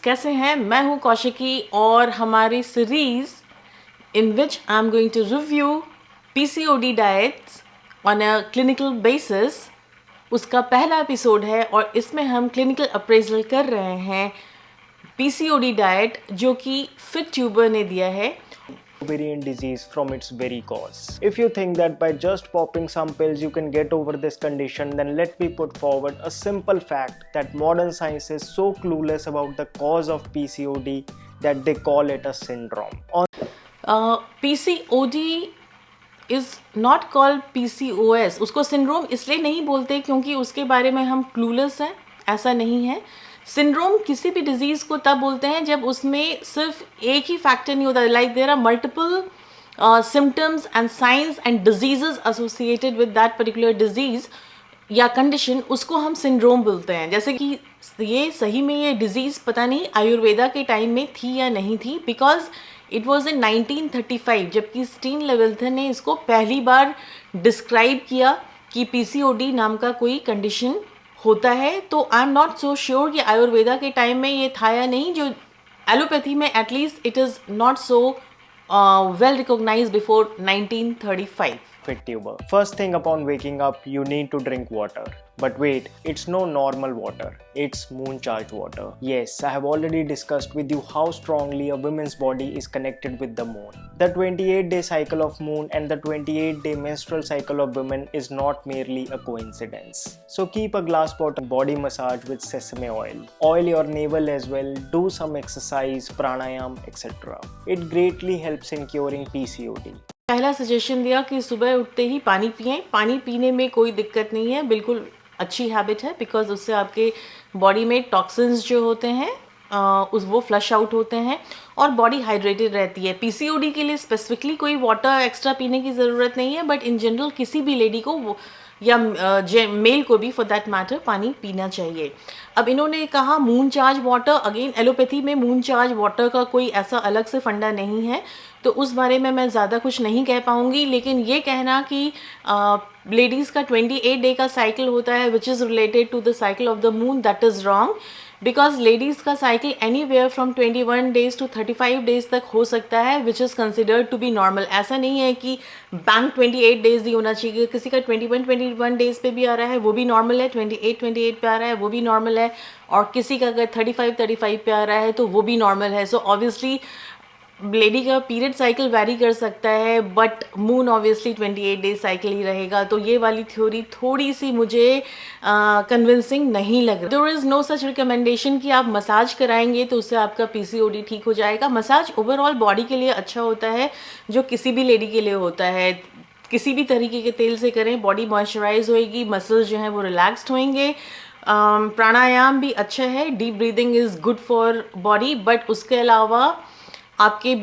कैसे हैं? मैं हूं कौशिकी और हमारी series in which I'm going to review PCOD diets on a clinical basis उसका पहला एपिसोड है और इसमें हम क्लिनिकल अप्रेजल कर रहे हैं PCOD डाइट जो कि फिट ट्यूबर ने दिया है ovarian disease from its very cause. If you think that by just popping some pills you can get over this condition, then let me put forward a simple fact that modern science is so clueless about the cause of PCOD that they call it a syndrome. PCOD is not called PCOS. उसको syndrome इसलिए नहीं बोलते क्योंकि उसके बारे में हम clueless हैं, ऐसा नहीं है. सिंड्रोम किसी भी डिजीज़ को तब बोलते हैं जब उसमें सिर्फ एक ही फैक्टर नहीं होता. Like there are multiple symptoms and signs and diseases associated with that particular disease या कंडीशन, उसको हम सिंड्रोम बोलते हैं. जैसे कि ये सही में ये डिजीज़ पता नहीं आयुर्वेदा के टाइम में थी या नहीं थी, बिकॉज इट वॉज इन 1935 जबकि स्टीन लेवेल्थन ने इसको पहली बार डिस्क्राइब किया कि PCOD नाम का कोई कंडीशन होता है. तो I am not so sure कि आयुर्वेदा के टाइम में ये था या नहीं. जो एलोपैथी में at least it is not so well recognised before 1935. Fit tuber. First thing upon waking up, you need to drink water. But wait, it's no normal water. It's moon charged water. Yes, I have already discussed with you how strongly a woman's body is connected with the moon. The 28-day cycle of moon and the 28-day menstrual cycle of women is not merely a coincidence. So keep a glass pot of body massage with sesame oil. Oil your navel as well. Do some exercise, pranayam, etc. It greatly helps in curing PCOD. पहला suggestion दिया कि सुबह उठते ही पानी पिएं. पानी पीने में कोई दिक्कत नहीं है, बिल्कुल अच्छी हैबिट है, बिकॉज उससे आपके बॉडी में टॉक्सिन्स जो होते हैं वो फ्लश आउट होते हैं और बॉडी हाइड्रेटेड रहती है. PCOD के लिए स्पेसिफिकली कोई वाटर एक्स्ट्रा पीने की ज़रूरत नहीं है, बट इन जनरल किसी भी लेडी को या मेल को भी फॉर दैट मैटर पानी पीना चाहिए. अब इन्होंने कहा moon charge water. Again allopathy में मून चार्ज वाटर का कोई ऐसा अलग से फंडा नहीं है, तो उस बारे में मैं ज़्यादा कुछ नहीं कह पाऊँगी. लेकिन ये कहना कि लेडीज़ का 28 डे का साइकिल होता है which is related to the cycle of the moon, that is wrong. Because ladies का cycle anywhere from 21 days to 35 days तक हो सकता है which is considered to be normal. ऐसा नहीं है कि बैंक 28 डेज ही होना चाहिए. किसी का 21 डेज पे भी आ रहा है वो भी नॉर्मल है, 28 पे आ रहा है वो भी नॉर्मल है, और किसी का अगर 35 पे आ रहा है तो वो भी नॉर्मल है. सो ऑब्वियसली लेडी का पीरियड साइकिल वैरी कर सकता है, but moon obviously 28 days cycle ही रहेगा. तो ये वाली थ्योरी थोड़ी सी मुझे कन्विंसिंग नहीं लग रही. There is no such recommendation कि आप मसाज कराएंगे तो उससे आपका PCOD ठीक हो जाएगा. मसाज ओवरऑल बॉडी के लिए अच्छा होता है, जो किसी भी लेडी के लिए होता है. किसी भी तरीके के तेल से करें, बॉडी मॉइस्चराइज होएगी, मसल्स जो हैं वो रिलैक्स्ड होंगे. प्राणायाम भी अच्छा है, deep breathing is good for body, but उसके अलावा आपके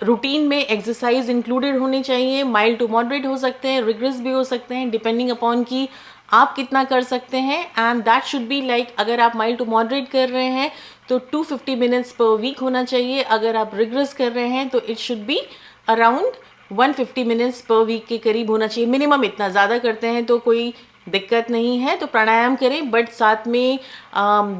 रूटीन में एक्सरसाइज इंक्लूडेड होनी चाहिए. माइल्ड टू मॉडरेट हो सकते हैं, रिग्रेस भी हो सकते हैं, डिपेंडिंग अपॉन कि आप कितना कर सकते हैं. And that should be like, अगर आप माइल्ड टू मॉडरेट कर रहे हैं तो 250 मिनट्स पर वीक होना चाहिए. अगर आप रिग्रेस कर रहे हैं तो it should be around 150 minutes per week के करीब होना चाहिए मिनिमम. इतना ज़्यादा करते हैं तो कोई दिक्कत नहीं है, तो प्राणायाम करें, बट साथ में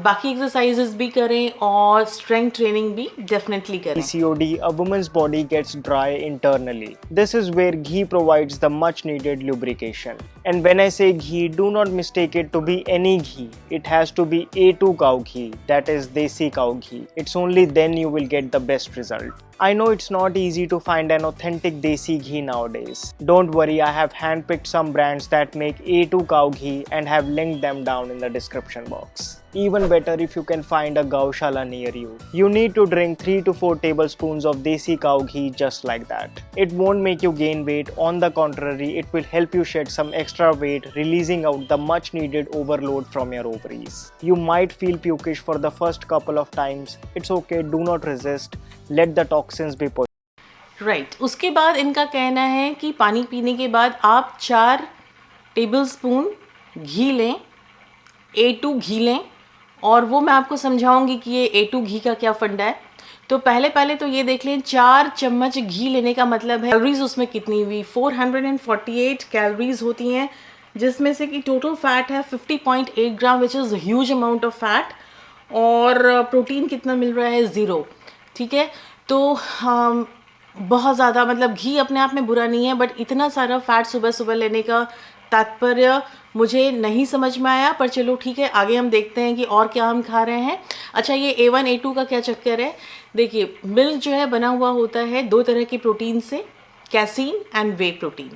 बाकी एक्सरसाइजेस भी करें और स्ट्रेंथ ट्रेनिंग भी डेफिनेटली करें. PCOD, a woman's body gets dry internally. This is where ghee provides the much needed lubrication. And when I say ghee, do not mistake it to be any ghee. It has to be A2 cow ghee, that is desi cow ghee. It's only then you will get the best result. I know it's not easy to find an authentic desi ghee nowadays. Don't worry, I have handpicked some brands that make A2 cow ghee and have linked them down in the description box. Even better if you can find a gaushala near you. You need to drink 3 to 4 tablespoons of desi cow ghee just like that. It won't make you gain weight, on the contrary, it will help you shed some extra weight, releasing out the much needed overload from your ovaries. You might feel pukish for the first couple of times. It's okay, do not resist. Let the toxins be pushed. Right. उसके बाद इनका कहना है कि पानी पीने के बाद आप 4 टेबलस्पून घी लें, A2 घी लें, और वो मैं आपको समझाऊंगी कि ये A2 घी का क्या फंडा है. तो पहले तो ये देख लें, 4 चम्मच घी लेने का मतलब है कैलोरीज उसमें कितनी हुई, 448 कैलोरीज होती हैं, जिसमें से कि टोटल फैट है 50.8 gram which is huge amount of fat. और प्रोटीन कितना मिल रहा है, 0। ठीक है, तो बहुत ज़्यादा, मतलब घी अपने आप में बुरा नहीं है, बट इतना सारा फैट सुबह सुबह लेने का तात्पर्य मुझे नहीं समझ में आया। पर चलो ठीक है, आगे हम देखते हैं कि और क्या हम खा रहे हैं। अच्छा, ये A1 A2 का क्या चक्कर है? देखिए, मिल्क जो है बना हुआ होता है 2 तरह की प्रोटीन से, कैसीन एंड वे प्रोटीन।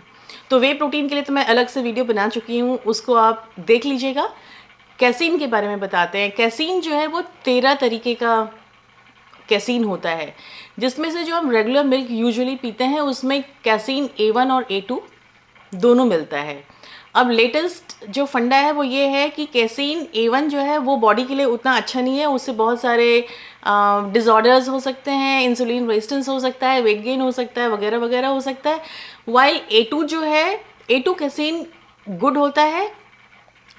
तो वे प्रोटीन के लिए तो मैं अलग से वीडियो बना चुकी हूँ, उसको आप देख लीजिएगा। कैसीन के बारे में बताते हैं। कैसीन जो है वो 13 तरीके का कैसीन होता है, जिसमें से जो हम रेगुलर मिल्क यूजुअली पीते हैं उसमें कैसीन A1 और A2 दोनों मिलता है। अब लेटेस्ट जो फंडा है वो ये है कि कैसीन A1 जो है वो बॉडी के लिए उतना अच्छा नहीं है, उससे बहुत सारे डिसऑर्डर्स हो सकते हैं, इंसुलिन रेजिस्टेंस हो सकता है, वेट गेन हो सकता है, वगैरह वगैरह हो सकता है। वाइल A2 जो है, A2 कैसीन गुड होता है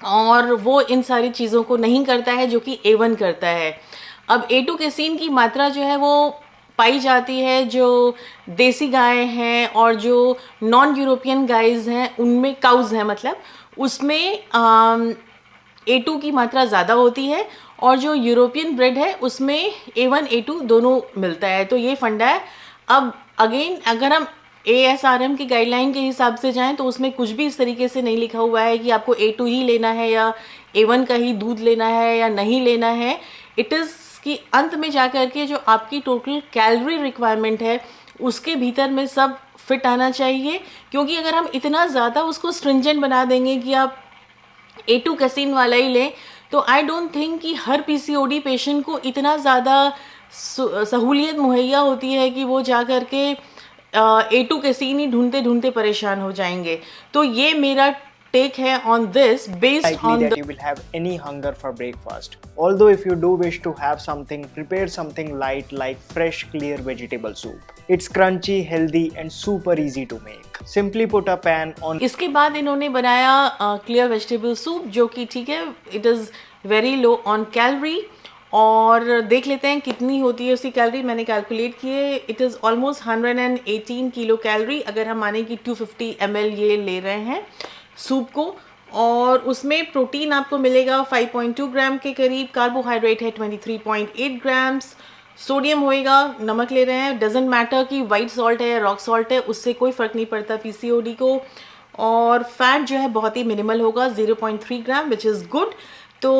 और वो इन सारी चीज़ों को नहीं करता है जो कि A1 करता है। अब A2 कैसीन की मात्रा जो है वो पाई जाती है जो देसी गाय हैं और जो नॉन यूरोपियन गाइज हैं उनमें, काउज हैं मतलब, उसमें A2 की मात्रा ज़्यादा होती है, और जो यूरोपियन ब्रेड है उसमें A1 A2 दोनों मिलता है। तो ये फंडा है। अब अगेन अगर हम ASRM की गाइडलाइन के हिसाब से जाएं तो उसमें कुछ भी इस तरीके से नहीं लिखा हुआ है कि आपको A2 ही लेना है या A1 का ही दूध लेना है या नहीं लेना है। इट इज़ कि अंत में जा कर के जो आपकी टोटल कैलोरी रिक्वायरमेंट है उसके भीतर में सब फिट आना चाहिए। क्योंकि अगर हम इतना ज़्यादा उसको स्ट्रिंजेंट बना देंगे कि आप A2 कैसीन वाला ही लें, तो आई डोंट थिंक कि हर PCOD पेशेंट को इतना ज़्यादा सहूलियत मुहैया होती है कि वो जा कर के A2 कैसीन ही ढूंढते ढूंढते परेशान हो जाएंगे। तो ये मेरा take है on this based Likely on that the you will have any hunger for breakfast. Although if you do wish to have something, prepare something light like fresh clear vegetable soup. It's crunchy, healthy and super easy to make. Simply put a pan on. इसके बाद इन्होंने बनाया clear vegetable soup, जो कि ठीक है, it is very low on calorie. और देख लेते हैं कितनी होती है उसकी कैलोरी। मैंने कैलकुलेट किए, it is almost 118 kilo calorie, अगर हम माने कि 250 ml ये ले रहे हैं सूप को। और उसमें प्रोटीन आपको मिलेगा 5.2 ग्राम के करीब, कार्बोहाइड्रेट है 23.8 ग्राम्स, सोडियम होएगा, नमक ले रहे हैं, डजेंट मैटर कि वाइट सॉल्ट है या रॉक सॉल्ट है, उससे कोई फ़र्क नहीं पड़ता PCOD को। और फैट जो है बहुत ही मिनिमल होगा, 0.3 ग्राम, विच इज़ गुड। तो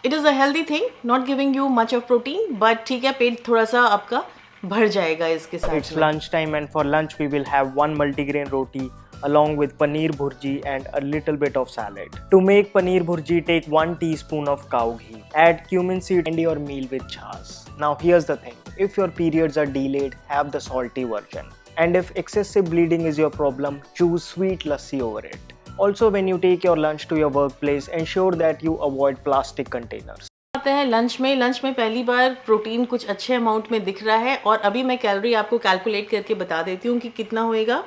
it is a healthy thing, not giving you much of protein, but ठीक है, पेट थोड़ा सा आपका भर जाएगा इसके साथ। It's lunch time and for lunch we will have one multigrain roti along with paneer bhurji and a little bit of salad. To make paneer bhurji, take 1 teaspoon of cow ghee. Add cumin seed and your meal with chas. Now here's the thing, if your periods are delayed, have the salty version. And if excessive bleeding is your problem, choose sweet lassi over it. Also, when you take your lunch to your workplace, ensure that you avoid plastic containers. आते हैं lunch में पहली बार protein कुछ अच्छे amount में दिख रहा है, और अभी मैं कैलोरी आपको कैलकुलेट करके बता देती हूँ कि कितना होएगा।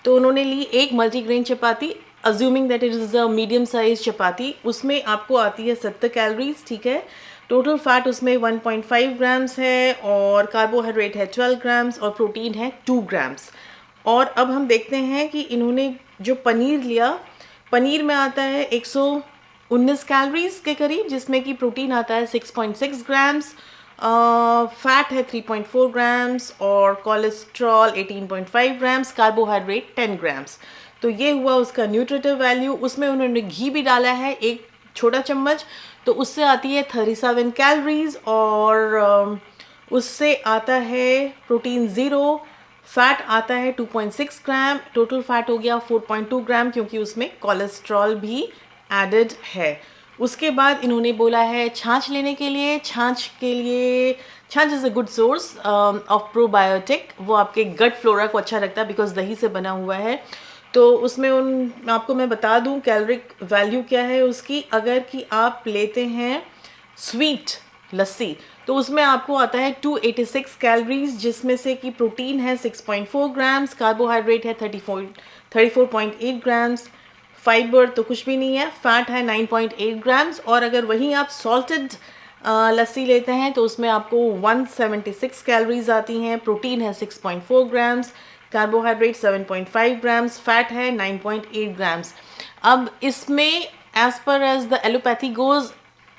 तो उन्होंने ली एक multigrain chapati, assuming that it is a medium size chapati, उसमें आपको आती है 70 कैलोरीज। ठीक है, टोटल फैट उसमें 1.5 ग्राम्स है, और कार्बोहाइड्रेट है 12 ग्राम्स, और प्रोटीन है 2 ग्राम्स। और अब हम देखते हैं कि इन्होंने जो पनीर लिया, पनीर में आता है 119 कैलोरीज के करीब, जिसमें कि प्रोटीन आता है 6.6 ग्राम्स, फैट है 3.4 ग्राम्स, और कोलेस्ट्रॉल 18.5 ग्राम्स, कार्बोहाइड्रेट 10 ग्राम्स। तो ये हुआ उसका न्यूट्रिटिव वैल्यू। उसमें उन्होंने घी भी डाला है एक छोटा चम्मच, तो उससे आती है 37 कैलोरीज, और उससे आता है प्रोटीन 0, फैट आता है 2.6 ग्राम, टोटल फैट हो गया 4.2 ग्राम, क्योंकि उसमें कोलेस्ट्रॉल भी एडेड है। उसके बाद इन्होंने बोला है छाछ लेने के लिए। छाछ is a good source of probiotic, वो आपके गट फ्लोरा को अच्छा रखता है बिकॉज दही से बना हुआ है। तो उसमें आपको मैं बता दूं कैलोरिक वैल्यू क्या है उसकी। अगर कि आप लेते हैं स्वीट लस्सी, तो उसमें आपको आता है 286 कैलोरीज, जिसमें से कि प्रोटीन है 6.4 ग्राम्स, कार्बोहाइड्रेट है 34.8 ग्राम्स, फाइबर तो कुछ भी नहीं है, फैट है 9.8 ग्राम्स। और अगर वहीं आप सॉल्टेड लस्सी लेते हैं तो उसमें आपको 176 कैलोरीज आती हैं, प्रोटीन है 6.4 ग्राम्स, कार्बोहाइड्रेट 7.5 ग्राम्स, फैट है 9.8 ग्राम्स। अब इसमें as far as the allopathy goes,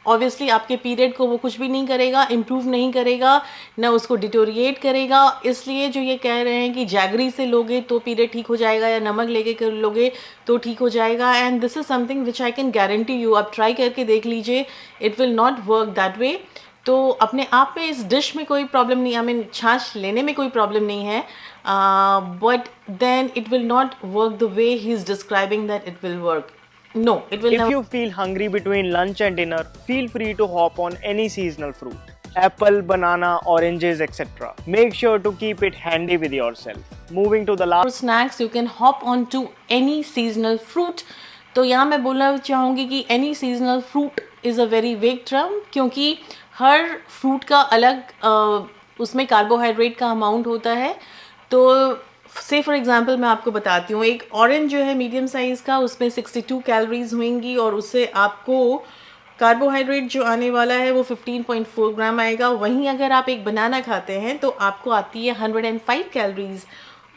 obviously आपके पीरियड को वो कुछ भी नहीं करेगा, इम्प्रूव नहीं करेगा, ना उसको डिटोरिएट करेगा। इसलिए जो ये कह रहे हैं कि जैगरी से लोगे तो पीरियड ठीक हो जाएगा या नमक लेके कर लोगे तो ठीक हो जाएगा, and this is something which I can guarantee you, आप ट्राई करके देख लीजिए, it will not work that way. तो अपने आप में इस डिश में कोई प्रॉब्लम नहीं, आई मीन छाछ लेने में कोई प्रॉब्लम नहीं है, but then it will not work the way he is describing that it will work. No, it will If never. you feel hungry between lunch and dinner, feel free to hop on any seasonal fruit. Apple, banana, oranges, etc. Make sure to keep it handy with yourself. Moving to the For last. snacks, you can hop on to any seasonal fruit. तो यहाँ मैं बोलना चाहूँगी कि any seasonal fruit is a very vague term, क्योंकि हर fruit का अलग उसमें कार्बोहाइड्रेट का अमाउंट होता है। तो से फॉर एग्जांपल मैं आपको बताती हूँ, एक ऑरेंज जो है मीडियम साइज़ का, उसमें 62 कैलोरीज होंगी और उससे आपको कार्बोहाइड्रेट जो आने वाला है वो 15.4 ग्राम आएगा। वहीं अगर आप एक बनाना खाते हैं तो आपको आती है 105 कैलोरीज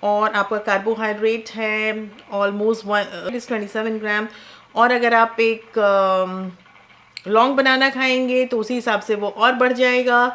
और आपका कार्बोहाइड्रेट है ऑलमोस्ट 27 ग्राम। और अगर आप एक लॉन्ग बनाना खाएंगे तो उसी हिसाब से वो और बढ़ जाएगा।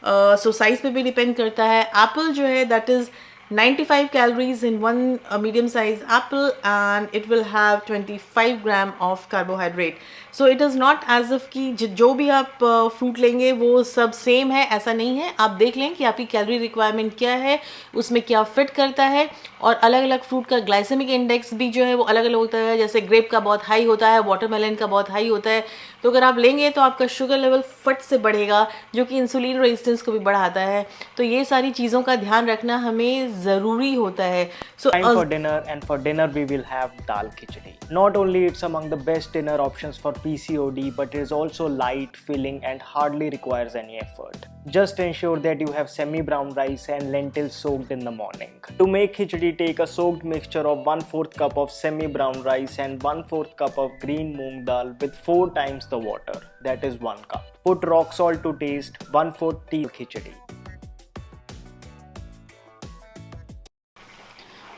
सो साइज़ पे भी डिपेंड करता है। एप्पल जो है that is 95 calories in one medium sized apple and it will have 25 gram of carbohydrate. So it is not as if कि जो भी आप फ्रूट लेंगे वो सब सेम है, ऐसा नहीं है। आप देख लें कि आपकी कैलोरी रिक्वायरमेंट क्या है, उसमें क्या फिट करता है, और अलग अलग फ्रूट का ग्लाइसेमिक इंडेक्स भी जो है वो अलग अलग होता है। जैसे ग्रेप का बहुत हाई होता है, वाटरमेलन का बहुत हाई होता है। तो अगर आप लेंगे तो आपका शुगर लेवल फट से बढ़ेगा, जो कि इंसुलिन रेजिस्टेंस को भी बढ़ाता है। तो ये सारी चीज़ों का ध्यान रखना हमें ज़रूरी होता है। Time for dinner, and for dinner we will have dal khichdi. Not only it's among the best dinner options for PCOD, but it is also light, filling and hardly requires any effort. Just ensure that you have semi-brown rice and lentils soaked in the morning. To make khichdi, take a soaked mixture of 1/4 cup of semi-brown rice and 1/4 cup of green moong dal with 4 times the water, that is 1 cup. Put rock salt to taste, 1/4 tea khichdi.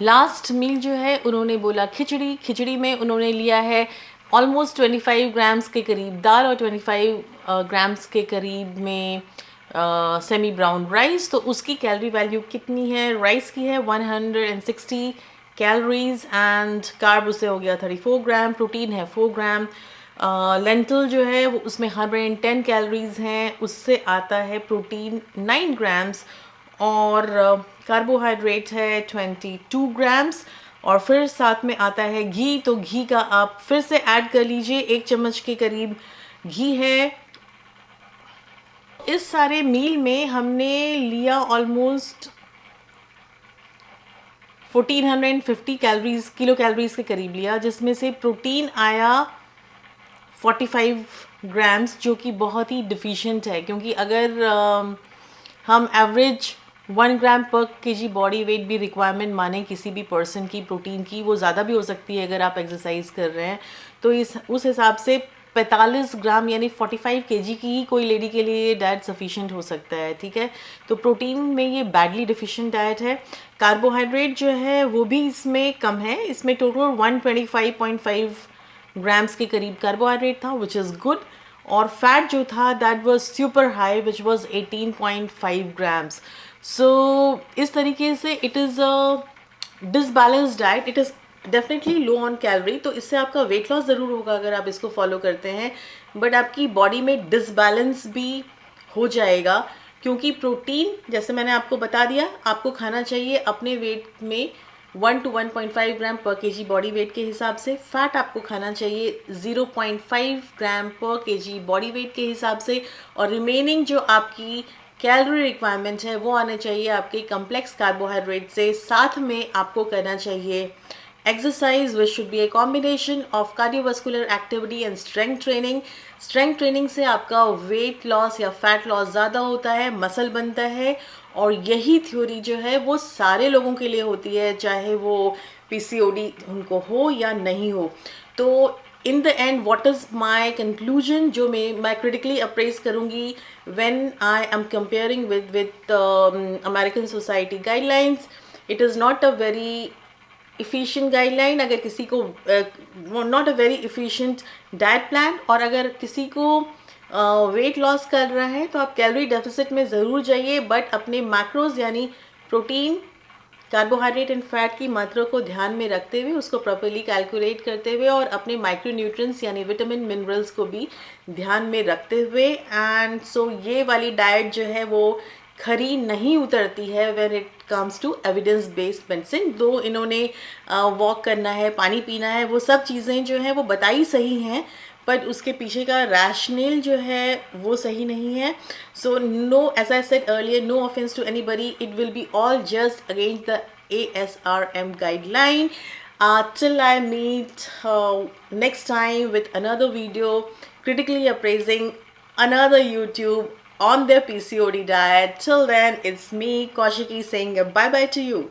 Last meal जो है उन्होंने बोला खिचड़ी। खिचड़ी में उन्होंने लिया है almost 25 grams के करीब दाल और 25 ग्राम्स के करीब में सेमी ब्राउन राइस। तो उसकी कैलोरी वैल्यू कितनी है? राइस की है 160 कैलोरीज एंड कार्ब उससे हो गया 34 ग्राम, प्रोटीन है 4 ग्राम। लेंटल जो है वो उसमें 110 कैलोरीज हैं, उससे आता है प्रोटीन 9 ग्राम्स और कार्बोहाइड्रेट है 22 ग्राम्स। और फिर साथ में आता है घी। तो घी का आप फिर से ऐड कर लीजिए, 1 चम्मच के करीब घी है। इस सारे मील में हमने लिया ऑलमोस्ट 1450 कैलोरीज, किलो कैलोरीज के करीब लिया, जिसमें से प्रोटीन आया 45 ग्राम्स, जो कि बहुत ही डिफिशिएंट है। क्योंकि अगर हम एवरेज 1 ग्राम पर केजी बॉडी वेट भी रिक्वायरमेंट माने किसी भी पर्सन की प्रोटीन की, वो ज़्यादा भी हो सकती है अगर आप एक्सरसाइज कर रहे हैं। तो उस हिसाब से 45 ग्राम यानी 45 केजी की ही कोई लेडी के लिए डाइट सफिशिएंट हो सकता है, ठीक है। तो प्रोटीन में ये बैडली डिफिशिएंट डाइट है। कार्बोहाइड्रेट जो है वो भी इसमें कम है, इसमें टोटल 125.5 ग्राम्स के करीब कार्बोहाइड्रेट था, विच इज़ गुड। और फैट जो था that was super high, which was 18.5 grams. So इस तरीके से it is a disbalance diet, it is definitely low on calorie. तो इससे आपका वेट लॉस ज़रूर होगा अगर आप इसको फॉलो करते हैं, बट आपकी बॉडी में डिसबैलेंस भी हो जाएगा। क्योंकि प्रोटीन जैसे मैंने आपको बता दिया, आपको खाना चाहिए अपने वेट में 1 to 1.5 ग्राम पर केजी बॉडी वेट के हिसाब से। फैट आपको खाना चाहिए 0.5 ग्राम पर केजी बॉडी वेट के हिसाब से। और रिमेनिंग जो आपकी कैलोरी रिक्वायरमेंट है वो आने चाहिए आपके कम्प्लेक्स कार्बोहाइड्रेट से। साथ में आपको करना चाहिए exercise which should be a combination of cardiovascular activity and strength training. Strength training से आपका वेट लॉस या फैट लॉस ज़्यादा होता है, मसल बनता है। और यही थ्योरी जो है वो सारे लोगों के लिए होती है, चाहे वो पीसीओडी उनको हो या नहीं हो। तो in the end what is my conclusion, जो मैं क्रिटिकली अप्रेज करूँगी when I am comparing with American society guidelines. It is not a very efficient guideline अगर किसी को, not a very efficient diet plan. और अगर किसी को वेट लॉस कर रहा है तो आप कैलोरी डेफिसिट में ज़रूर जाइए, बट अपने मैक्रोज यानी प्रोटीन, कार्बोहाइड्रेट एंड फैट की मात्रा को ध्यान में रखते हुए, उसको प्रॉपर्ली कैलकुलेट करते हुए और अपने माइक्रोन्यूट्रिएंट्स यानी विटामिन मिनरल्स को भी ध्यान में रखते हुए। एंड सो ये वाली डाइट जो है वो खरी नहीं उतरती है when it comes to evidence based medicine. दो इन्होंने वॉक करना है, पानी पीना है, वो सब चीज़ें जो हैं वो बताई सही हैं, बट उसके पीछे का रैशनल जो है वो सही नहीं है। So no, as I said earlier, no offence to anybody, it will be all just against the ASRM guideline. Till I meet next time with another video critically appraising another YouTube on their PCOD diet. Till then, it's me, Kaushiki, saying bye bye to you.